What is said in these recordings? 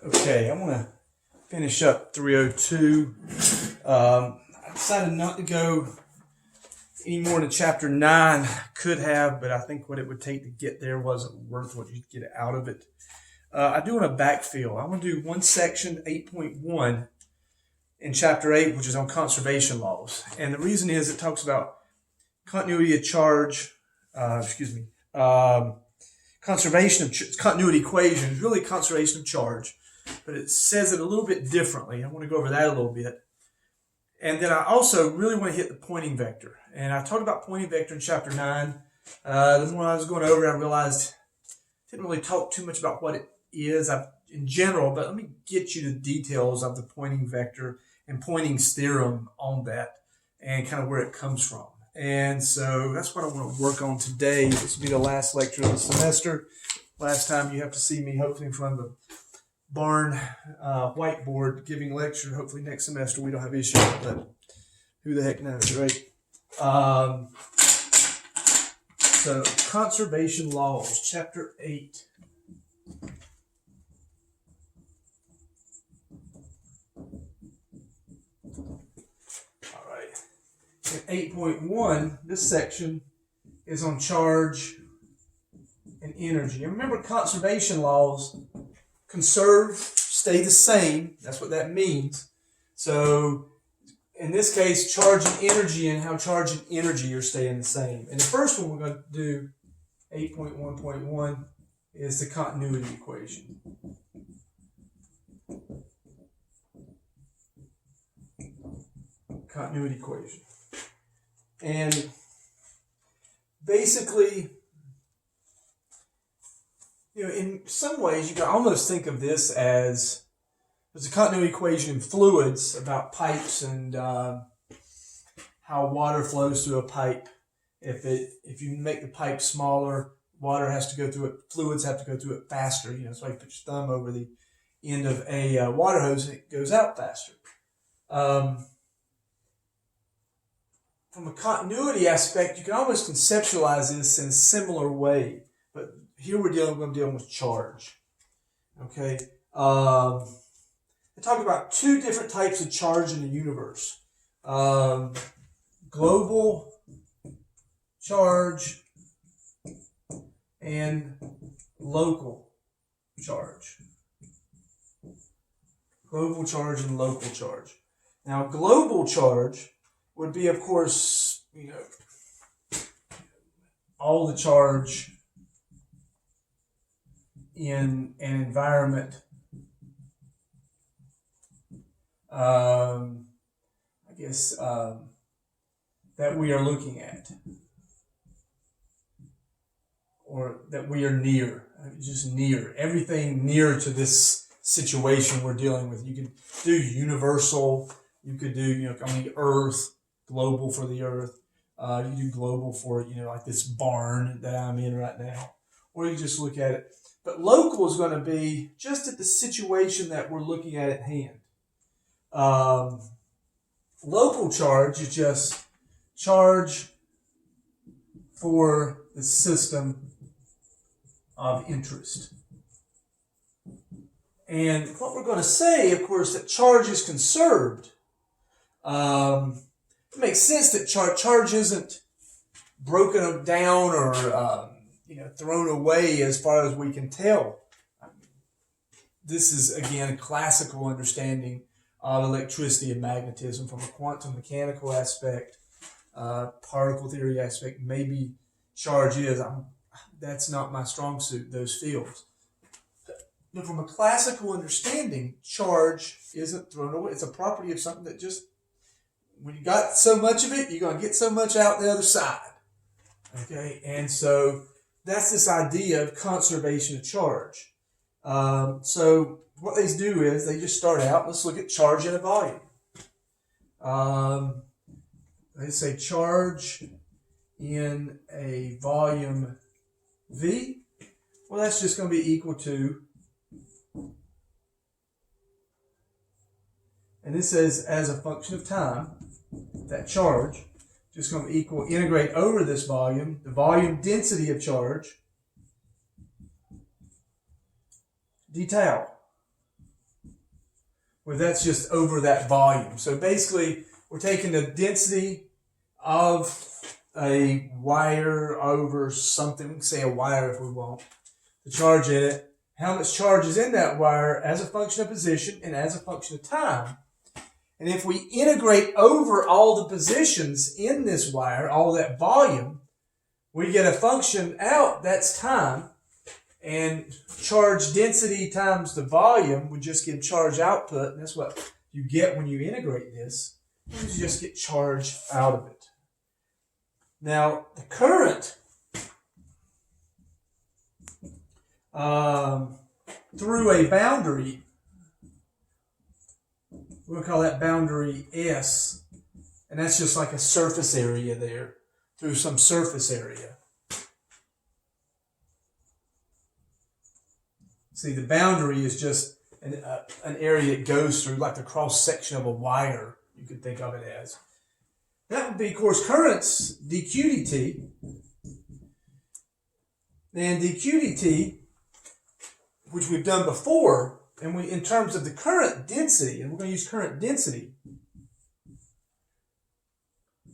Okay, I want to finish up 302. I decided not to go any more into chapter 9. Could have, but I think what it would take to get there wasn't worth what you'd get out of it. I do want to backfill. I want to do one section, 8.1, in chapter 8, which is on conservation laws. And the reason is it talks about continuity of charge, conservation of continuity equations, really conservation of charge, but it says it a little bit differently. I want to go over that a little bit. And then I also really want to hit the Poynting vector. And I talked about Poynting vector in chapter 9. The more I was going over it, I realized I didn't really talk too much about what it is in general, but let me get you the details of the Poynting vector and Poynting's theorem on that and kind of where it comes from. And so that's what I want to work on today. This will be the last lecture of the semester. Last time you have to see me, hopefully, in front of the barn whiteboard giving lecture. Hopefully next semester we don't have issues, but who the heck knows, right? So conservation laws, chapter 8. All right. In 8.1, this section is on charge and energy. And remember, conservation laws conserve, stay the same. That's what that means. So in this case, charge and energy and how charge and energy are staying the same. And the first one we're going to do, 8.1.1, is the continuity equation. Continuity equation. And basically, in some ways, you can almost think of this as there's a continuity equation in fluids about pipes and how water flows through a pipe. If you make the pipe smaller, water has to go through it. Fluids have to go through it faster. So you put your thumb over the end of a water hose and it goes out faster. From a continuity aspect, you can almost conceptualize this in a similar way. But here we're dealing with charge. Okay. I talk about two different types of charge in the universe. Global charge and local charge. Global charge and local charge. Now, global charge would be, of course, all the charge in an environment, that we are looking at, or that we are near, just near, everything near to this situation we're dealing with. You can do universal, you could do, Earth, global for the Earth. You do global for, like this barn that I'm in right now, or you just look at it. But local is going to be just at the situation that we're looking at hand. Local charge is just charge for the system of interest. And what we're going to say, of course, that charge is conserved. It makes sense that charge isn't broken down or thrown away as far as we can tell. This is, again, a classical understanding of electricity and magnetism from a quantum mechanical aspect, particle theory aspect. Maybe charge is. That's not my strong suit, those fields. But from a classical understanding, charge isn't thrown away. It's a property of something that just, when you got so much of it, you're going to get so much out the other side. Okay, and so that's this idea of conservation of charge. So what they do is they just start out, let's look at charge in a volume. They say charge in a volume V. Well, that's just going to be equal to, and this says as a function of time, that charge just going to equal, integrate over this volume, the volume density of charge, d tau. where that's just over that volume. So basically, we're taking the density of a wire over something, we can say a wire if we want, the charge in it, how much charge is in that wire as a function of position and as a function of time. And if we integrate over all the positions in this wire, all that volume, we get a function out that's time, and charge density times the volume would just give charge output, and that's what you get when you integrate this. You just get charge out of it. Now, the current through a boundary, we'll call that boundary S, and that's just like a surface area there, through some surface area. See, the boundary is just an area it goes through, like the cross section of a wire, you could think of it as. That would be, of course, currents dq dt. And dq dt, which we've done before, and we, in terms of the current density, and we're going to use current density,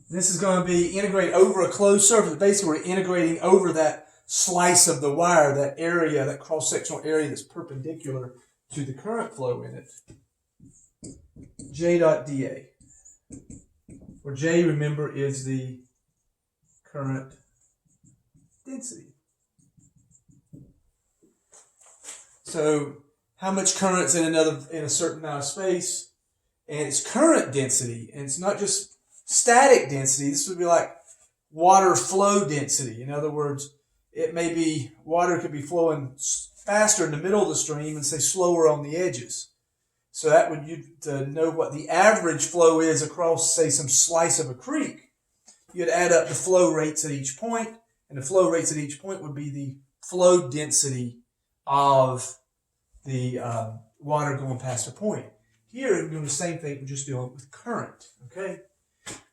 this is going to be integrate over a closed surface. Basically, we're integrating over that slice of the wire, that area, that cross-sectional area that's perpendicular to the current flow in it. J dot dA. Where J, remember, is the current density. So, how much current's in a certain amount of space, and it's current density, and it's not just static density. This would be like water flow density. In other words, it may be water could be flowing faster in the middle of the stream and say slower on the edges. So that would, you to know what the average flow is across, say, some slice of a creek, you'd add up the flow rates at each point, and the flow rates at each point would be the flow density of the water going past a point. Here, we're doing the same thing, we're just doing it with current, okay?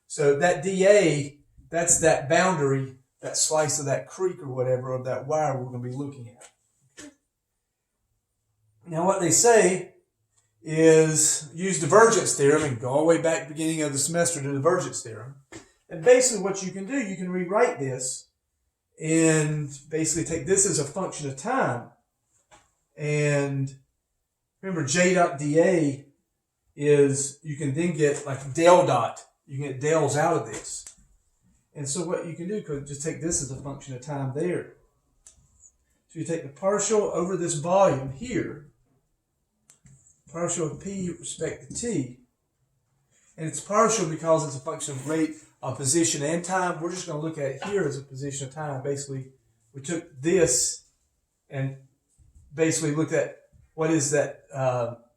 So that dA, that's that boundary, that slice of that creek or whatever, of that wire we're going to be looking at. Now what they say is use divergence theorem, and go all the way back to the beginning of the semester to divergence theorem. And basically what you can do, you can rewrite this and basically take this as a function of time. And remember, J dot dA is, you can then get like del dot. You can get del's out of this. And so what you can do, could just take this as a function of time there. So you take the partial over this volume here, partial of P with respect to T, and it's partial because it's a function of rate of position and time. We're just going to look at it here as a position of time. Basically, we took this and basically looked at what is that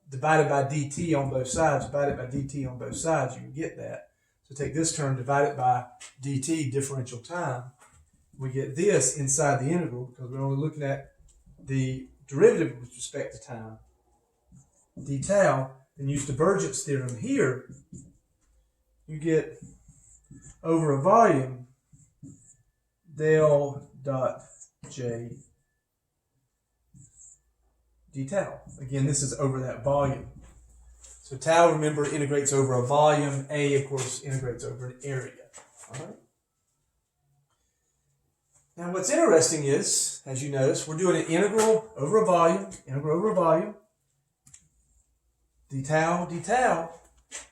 divided by dt on both sides, divided by dt on both sides, you can get that. So take this term, divide it by dt, differential time. We get this inside the integral because we're only looking at the derivative with respect to time, d tau, and use divergence theorem here. You get over a volume del dot J d tau. Again, this is over that volume. So tau, remember, integrates over a volume. A, of course, integrates over an area. All right. Now, what's interesting is, as you notice, we're doing an integral over a volume, d tau, d tau.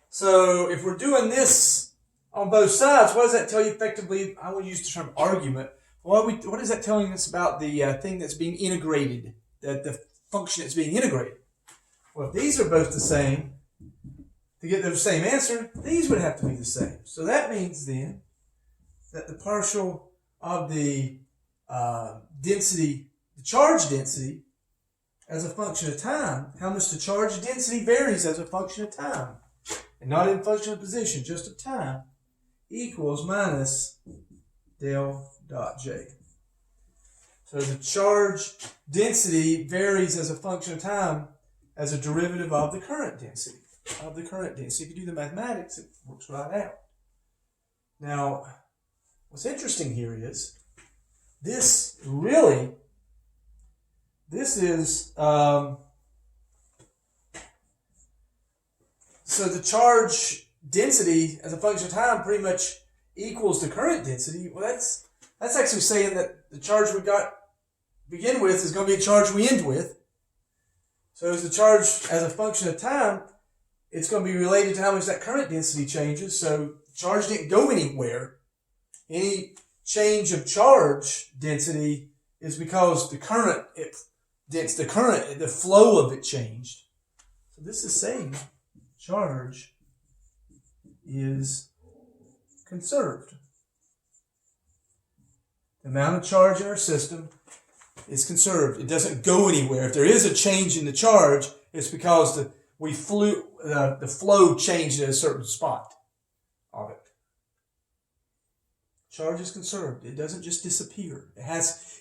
So if we're doing this on both sides, what does that tell you effectively? I will use the term argument. What is that telling us about the thing that's being integrated, the function that's being integrated? Well, if these are both the same, to get the same answer, these would have to be the same. So that means then that the partial of the density, the charge density, as a function of time, how much the charge density varies as a function of time, and not in function of position, just of time, equals minus del dot J. So the charge density varies as a function of time as a derivative of the current density. If you do the mathematics, it works right out. Now, what's interesting here is this is So the charge density as a function of time pretty much equals the current density. Well, that's actually saying that the charge we got begin with is going to be a charge we end with. So as the charge as a function of time, it's going to be related to how much that current density changes. So charge didn't go anywhere. Any change of charge density is because the flow of it changed. So this is saying charge is conserved. The amount of charge in our system is conserved. It doesn't go anywhere. If there is a change in the charge, it's because the flow changed at a certain spot of it. Charge is conserved. It doesn't just disappear.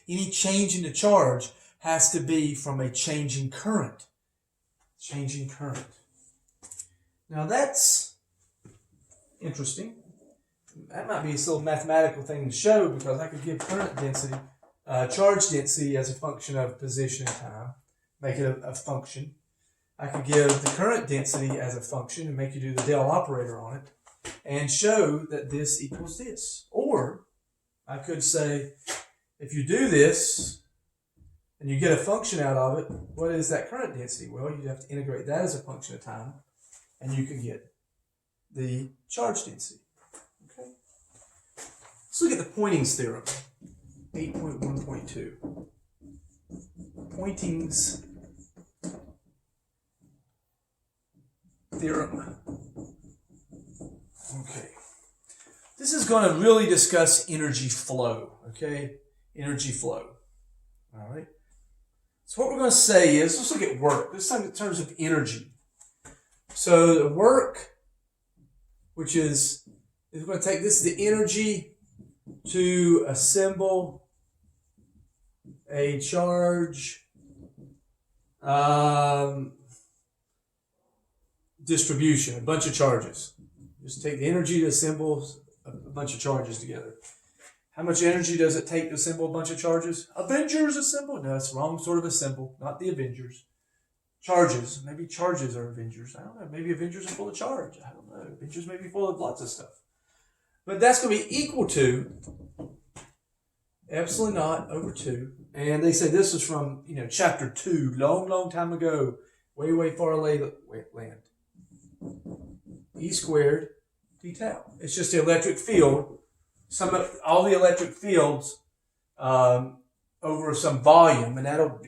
Any change in the charge has to be from a changing current. Changing current. Now that's interesting. That might be a little mathematical thing to show, because I could give current density, charge density as a function of position and time, make it a function. I could give the current density as a function and make you do the del operator on it and show that this equals this. Or I could say, if you do this and you get a function out of it, what is that current density? Well, you have to integrate that as a function of time, and you can get the charge density. Okay. Let's look at the Poynting's theorem, 8.1.2. Poynting's theorem. Okay. This is going to really discuss energy flow. Okay. Energy flow. All right. So what we're going to say is, let's look at work. This time in terms of energy. So the work, which is going to take, this is the energy to assemble a charge distribution, a bunch of charges. Just take the energy to assemble a bunch of charges together. How much energy does it take to assemble a bunch of charges? Avengers assemble? No, it's the wrong sort of assemble. Not the Avengers. Charges. Maybe charges are Avengers. I don't know. Maybe Avengers are full of charge. I don't know. Avengers may be full of lots of stuff. But that's going to be equal to epsilon naught over 2. And they say this is from, chapter 2, long time ago, way far away land. E squared d tau. It's just the electric field. All the electric fields over some volume, and that'll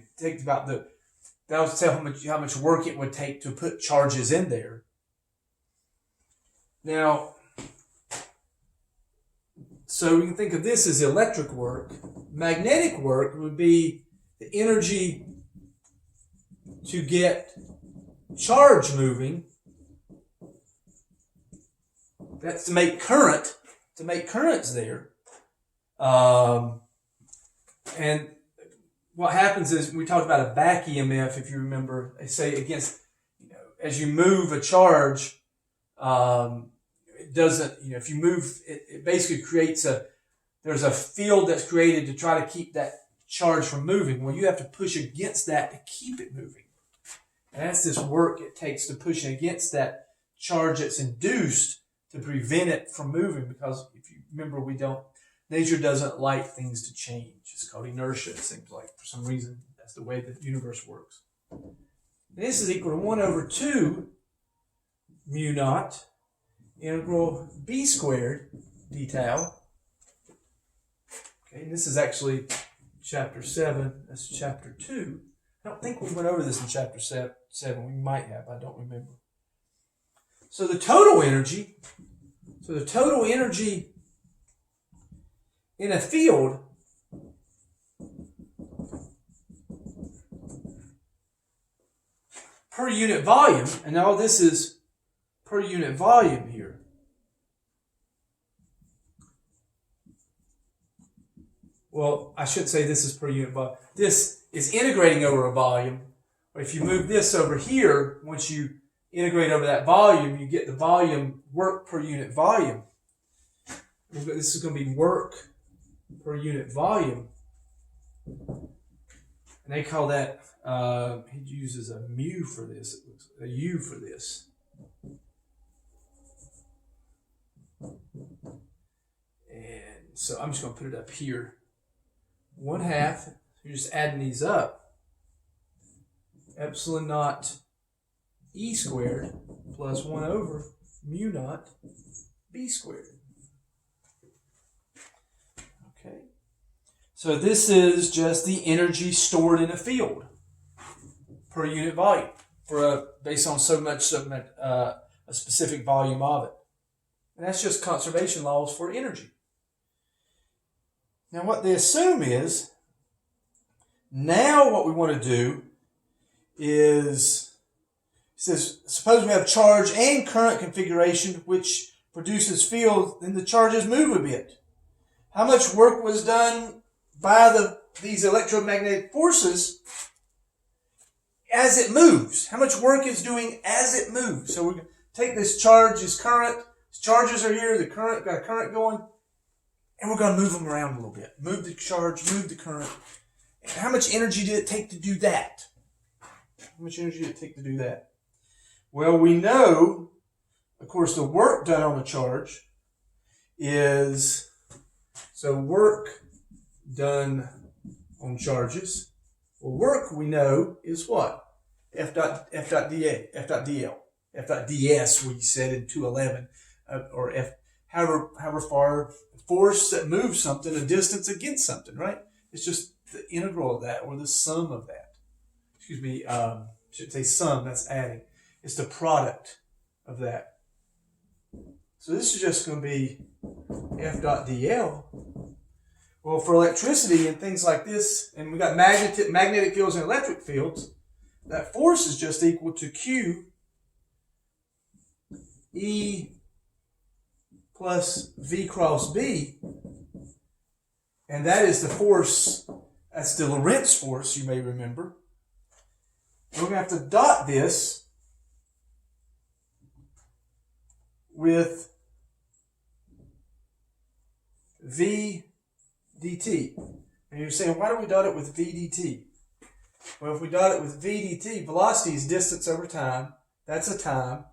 tell how much work it would take to put charges in there. Now, so we can think of this as electric work. Magnetic work would be the energy to get charge moving. That's to make current. To make currents there. And what happens is, we talked about a back EMF, if you remember, they say against, as you move a charge, it doesn't, if you move, it basically creates there's a field that's created to try to keep that charge from moving. Well, you have to push against that to keep it moving. And that's this work it takes to push against that charge that's induced to prevent it from moving, because if you remember, nature doesn't like things to change. It's called inertia, it seems like. For some reason, that's the way the universe works. This is equal to 1 over 2 mu naught integral b squared d tau. Okay, and this is actually chapter 7. That's chapter 2. I don't think we went over this in chapter 7. We might have. I don't remember. So the total energy in a field per unit volume, and all this is per unit volume here. Well, I should say this is per unit volume. This is integrating over a volume. But if you move this over here, once you integrate over that volume, you get the volume work per unit volume. This is going to be work per unit volume. And they call that, he uses a mu for this, a U for this. So I'm just going to put it up here. 1/2, you're just adding these up. Epsilon naught E squared plus 1 over mu naught B squared. Okay. So this is just the energy stored in a field per unit volume based on so much a specific volume of it. And that's just conservation laws for energy. Now what they assume is, now what we want to do is, it says, suppose we have charge and current configuration which produces field, then the charges move a bit. How much work was done by these electromagnetic forces as it moves? How much work is doing as it moves? So we're going to take this charge, this current, these charges are here, the current, got a current going, and we're going to move them around a little bit. Move the charge, move the current. And how much energy did it take to do that? How much energy did it take to do that? Well, we know, of course, the work done on a charge is, so work done on charges. Well, work we know is what? F dot ds, we said in 211, or F, however far, force that moves something, a distance against something, right? It's just the integral of that, or the sum of that. Excuse me, should say sum, that's adding. It's the product of that. So this is just going to be F dot dl. Well, for electricity and things like this, and we got magnetic fields and electric fields, that force is just equal to Q E plus V cross B. And that is the force, that's the Lorentz force, you may remember. We're going to have to dot this with V dt. And you're saying, why do we dot it with V dt? Well, if we dot it with V dt, velocity is distance over time. That's a time.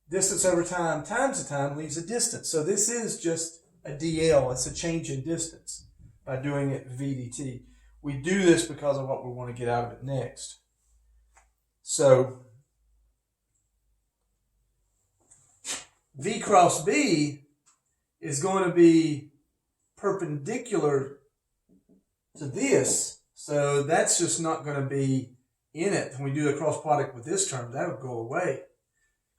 Distance over time times a time leaves a distance. So this is just a dl. It's a change in distance by doing it V dt. We do this because of what we want to get out of it next. So V cross B is going to be perpendicular to this. So that's just not going to be in it. When we do the cross product with this term, that would go away.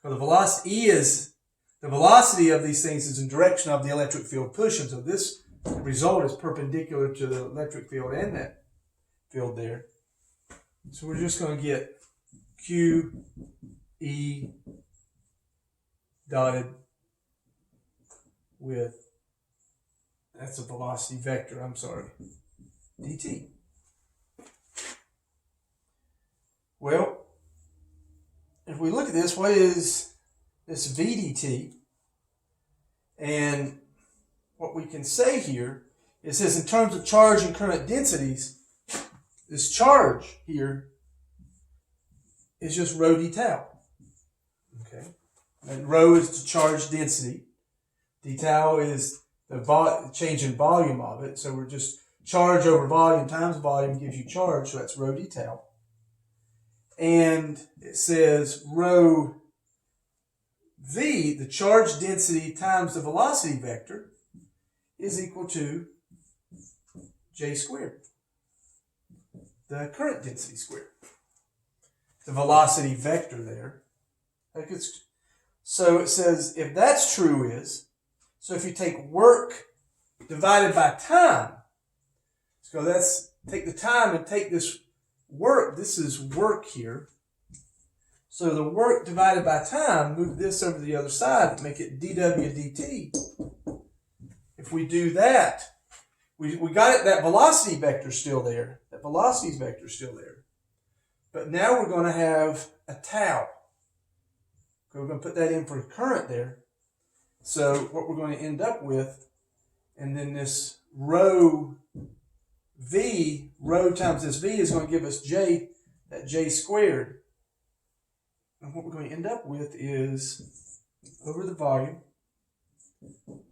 Because the velocity the velocity of these things is in direction of the electric field pushing. So this result is perpendicular to the electric field and that field there. So we're just going to get Q, E, dotted with, that's a velocity vector, I'm sorry, dt. Well, if we look at this, what is this V dt? And what we can say here, it says in terms of charge and current densities, this charge here is just rho d tau. Okay, and rho is the charge density. D tau is the change in volume of it. So we're just charge over volume times volume gives you charge. So that's rho d tau. And it says rho v, the charge density times the velocity vector, is equal to j squared, the current density squared. The velocity vector there. So it says if that's true so if you take work divided by time, so that's take the time and take this work, this is work here. So the work divided by time, move this over to the other side and make it dw dt. If we do that, we got it, that velocity vector still there. That velocity vector still there. But now we're going to have a tau. We're going to put that in for current there. So what we're going to end up with, and then this rho v, rho times this v is going to give us j, that j squared. And what we're going to end up with is, over the volume,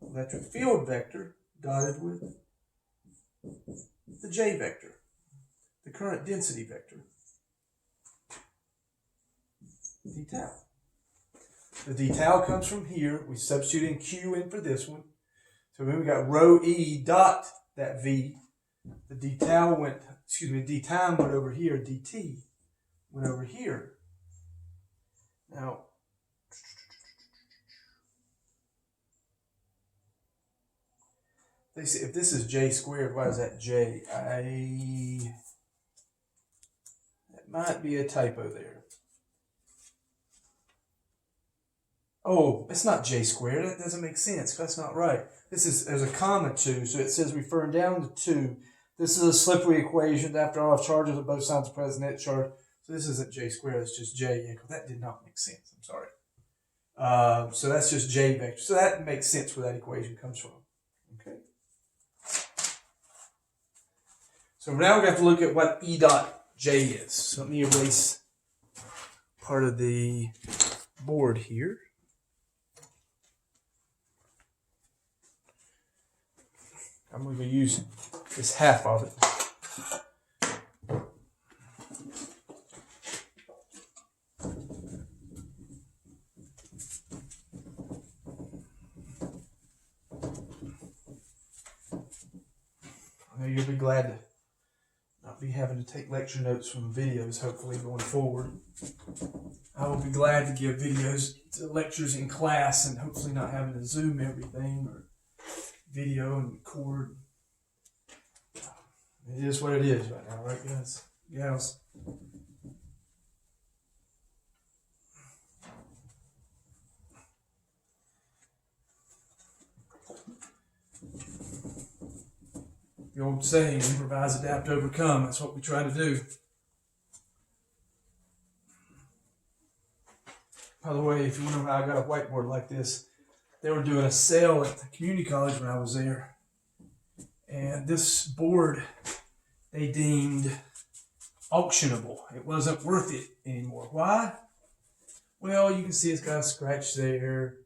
electric field vector, dotted with the J vector, the current density vector, d tau. The d tau comes from here. We substitute in Q in for this one. So then we got rho E dot that V. The d tau went, d time went over here, dt went over here. Now, they say if this is J squared, why is that J? That might be a typo there. Oh, it's not J squared. That doesn't make sense. That's not right. There's a comma 2, so it says referring down to 2. This is a slippery equation. After all, if charges on both sides of present net charge. So this isn't J squared. It's just J. Yeah, that did not make sense. I'm sorry. So that's just J vector. So that makes sense where that equation comes from. Okay. So now we have to look at what E dot J is. So let me erase part of the board here. I'm going to use this half of it. I know you'll be glad to not be having to take lecture notes from videos, hopefully, going forward. I will be glad to give videos to lectures in class and hopefully not having to Zoom everything or video and record. It is what it is right now, right, guys? Gals. The old saying, improvise, adapt, overcome. That's what we try to do. By the way, if you wonder why I got a whiteboard like this, they were doing a sale at the community college when I was there. And this board they deemed auctionable. It wasn't worth it anymore. Why? Well, you can see it's got a scratch there.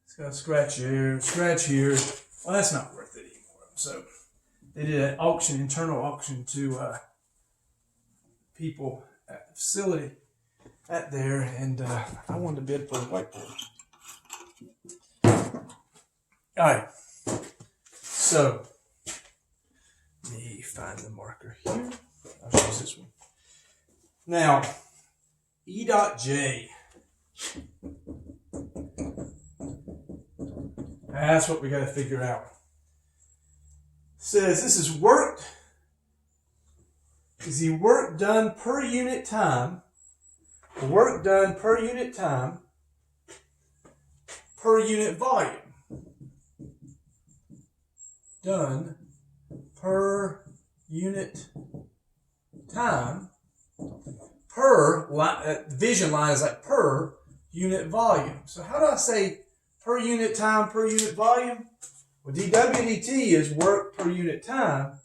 It's got a scratch there, scratch here. Well, that's not worth it anymore. So they did an auction, internal auction to people at the facility at there, and I wanted to bid for the whiteboard. All right, so let me find the marker here. I'll use this one. Now, E dot J. That's what we got to figure out. It says this is work. Is the work done per unit time? The work done per unit time per unit volume. Done per unit time per division line is like per unit volume. So how do I say per unit time per unit volume? Well, dWdt is work per unit time.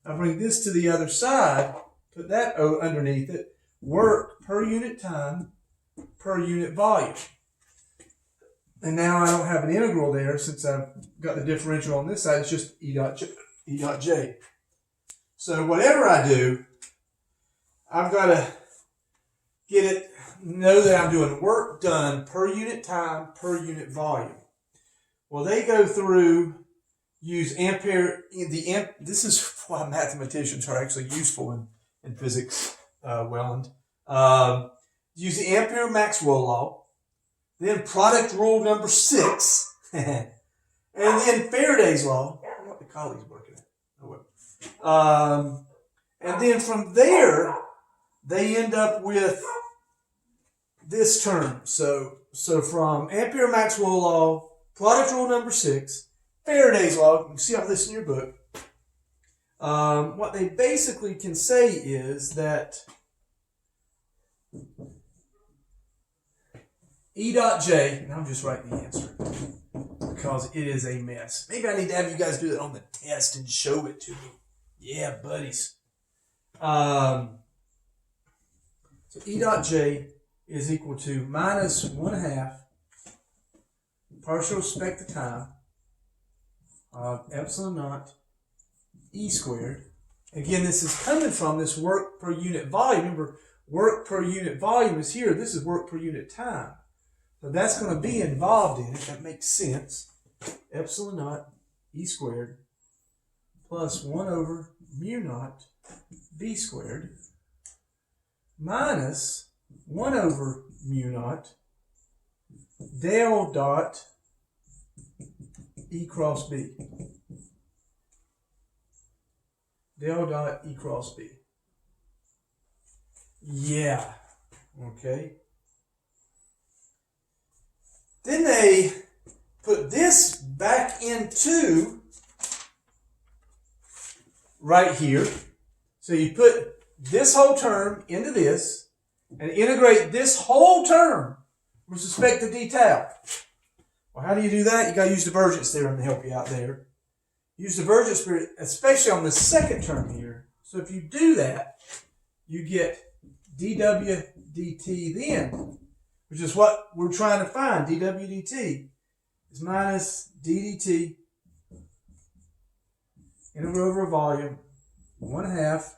I bring this to the other side, put that underneath it. Work per unit time per unit volume. And now I don't have an integral there since I've got the differential on this side. It's just E dot J. So whatever I do, I've got to know that I'm doing work done per unit time per unit volume. Well, they go through, use ampere. This is why mathematicians are actually useful in physics, Welland. Use the Ampere-Maxwell law. Then product rule number 6, and then Faraday's law. I don't know what the colleague's working at. Oh, well. And then from there, they end up with this term. So from Ampere-Maxwell law, product rule number 6, Faraday's law. You can see all this in your book. What they basically can say is that E dot J, and I'm just writing the answer because it is a mess. Maybe I need to have you guys do that on the test and show it to me. Yeah, buddies. So E dot J is equal to minus 1/2 partial respect to time of epsilon naught E squared. Again, this is coming from this work per unit volume. Remember, work per unit volume is here. This is work per unit time. So that's going to be involved in it. That makes sense. Epsilon naught E squared plus 1 over mu naught B squared minus 1 over mu naught del dot E cross B. Del dot E cross B. Yeah. Okay. Then they put this back into right here. So you put this whole term into this and integrate this whole term with respect to d tau. Well, how do you do that? You got to use divergence theorem to help you out there. Use divergence theorem, especially on the second term here. So if you do that, you get dw dt then, which is what we're trying to find. dw dt is minus ddt integral over volume 1/2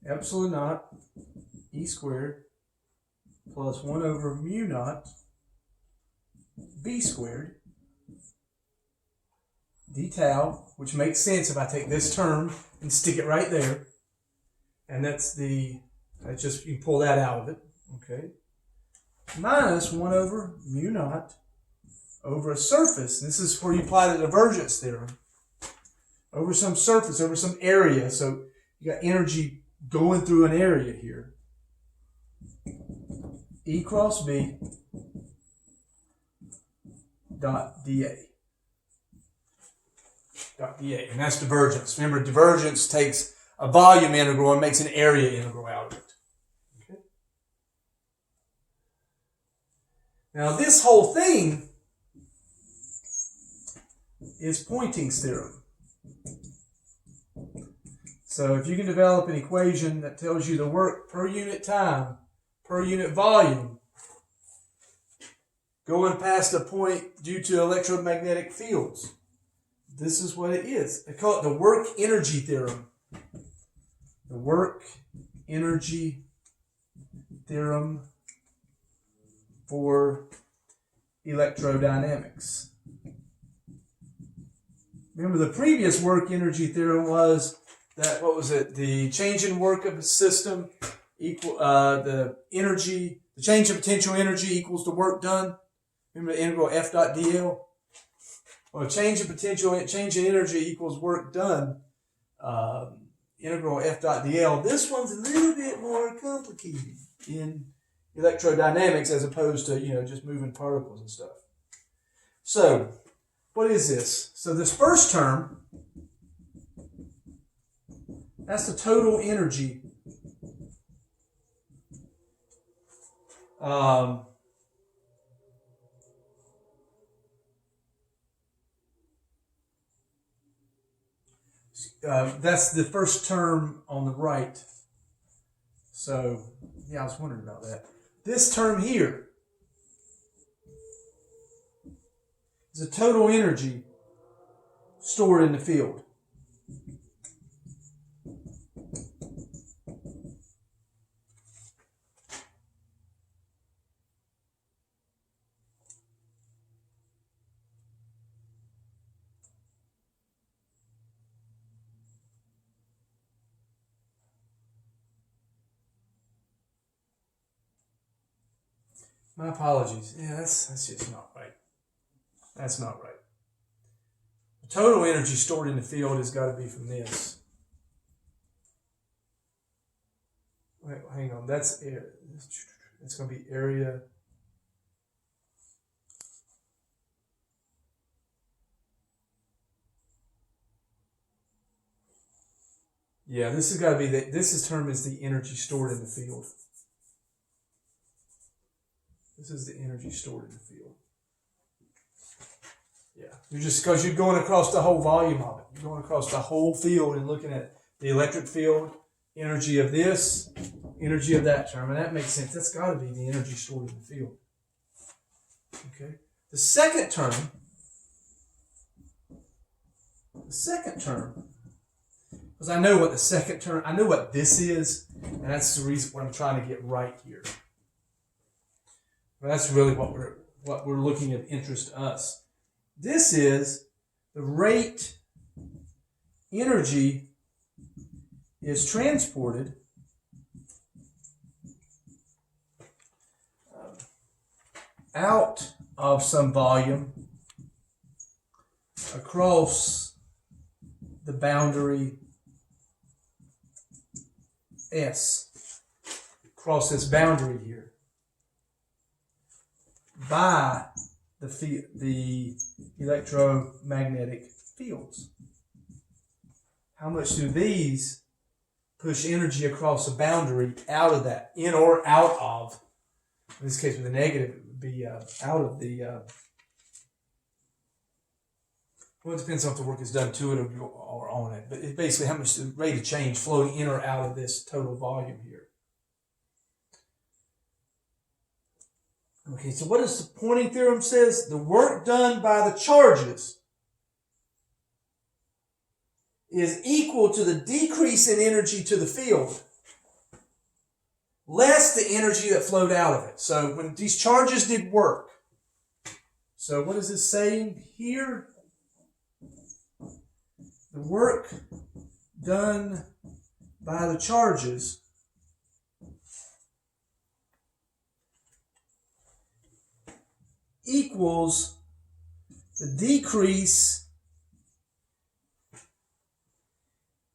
epsilon naught E squared plus 1 over mu naught B squared d tau, which makes sense if I take this term and stick it right there. And that's just, you pull that out of it, okay? Minus 1 over mu naught over a surface. This is where you apply the divergence theorem. Over some surface, over some area. So you got energy going through an area here. E cross B dot dA. Dot dA. And that's divergence. Remember, divergence takes a volume integral and makes an area integral out of it. Okay. Now this whole thing is Poynting's theorem. So if you can develop an equation that tells you the work per unit time, per unit volume, going past a point due to electromagnetic fields, this is what it is. They call it the work energy theorem. The work energy theorem for electrodynamics. Remember, the previous work energy theorem was that, what was it? The change in work of a system equal the change in potential energy equals the work done. Remember the integral F dot dl? Well, change in energy equals work done. Integral F dot dl. This one's a little bit more complicated in electrodynamics as opposed to, just moving particles and stuff. So, what is this? So this first term, that's the total energy. That's the first term on the right. So, yeah, I was wondering about that. This term here is the total energy stored in the field. My apologies. Yeah, that's just not right. That's not right. The total energy stored in the field has got to be from this. Wait, hang on. That's air. It's going to be area. Yeah, this has got to be this term is the energy stored in the field. This is the energy stored in the field. Yeah, you're going across the whole volume of it. You're going across the whole field and looking at the electric field, energy of this, energy of that term, and that makes sense. That's got to be the energy stored in the field. Okay. The second term second term, because I know what the second term, I know what this is, and that's the reason what I'm trying to get right here. But that's really what we're looking at interest to us. This is the rate energy is transported out of some volume across the boundary S, across this boundary here, by the electromagnetic fields. How much do these push energy across a boundary out of that, in or out of? In this case, with a negative, it would be out of the. Well, it depends on if the work is done to it or on it, but it's basically how much the rate of change flowing in or out of this total volume here. Okay, so what does the Poynting theorem says? The work done by the charges is equal to the decrease in energy to the field, less the energy that flowed out of it. So when these charges did work, so what is this saying here? The work done by the charges equals the decrease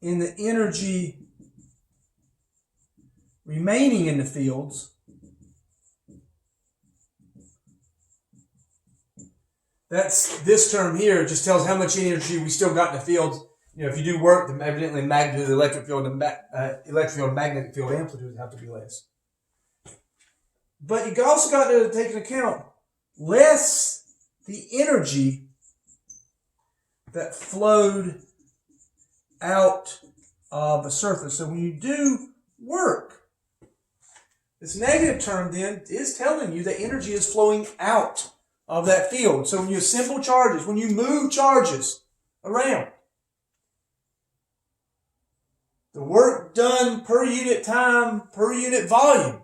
in the energy remaining in the fields That's this term here just tells how much energy we still got in the fields. You know, if you do work, then evidently magnitude of the electric field and magnetic field amplitude have to be less. But you also got to take into account less the energy that flowed out of the surface. So when you do work, this negative term then is telling you that energy is flowing out of that field. So when you assemble charges, when you move charges around, the work done per unit time, per unit volume,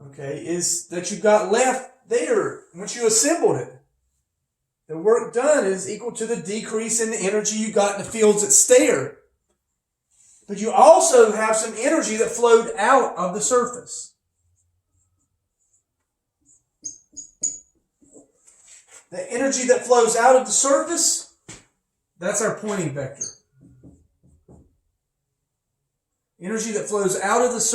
okay, is that you got left there once you assembled it. The work done is equal to the decrease in the energy you got in the fields that's there. But you also have some energy that flowed out of the surface. The energy that flows out of the surface, that's our Poynting vector. Energy that flows out of the surface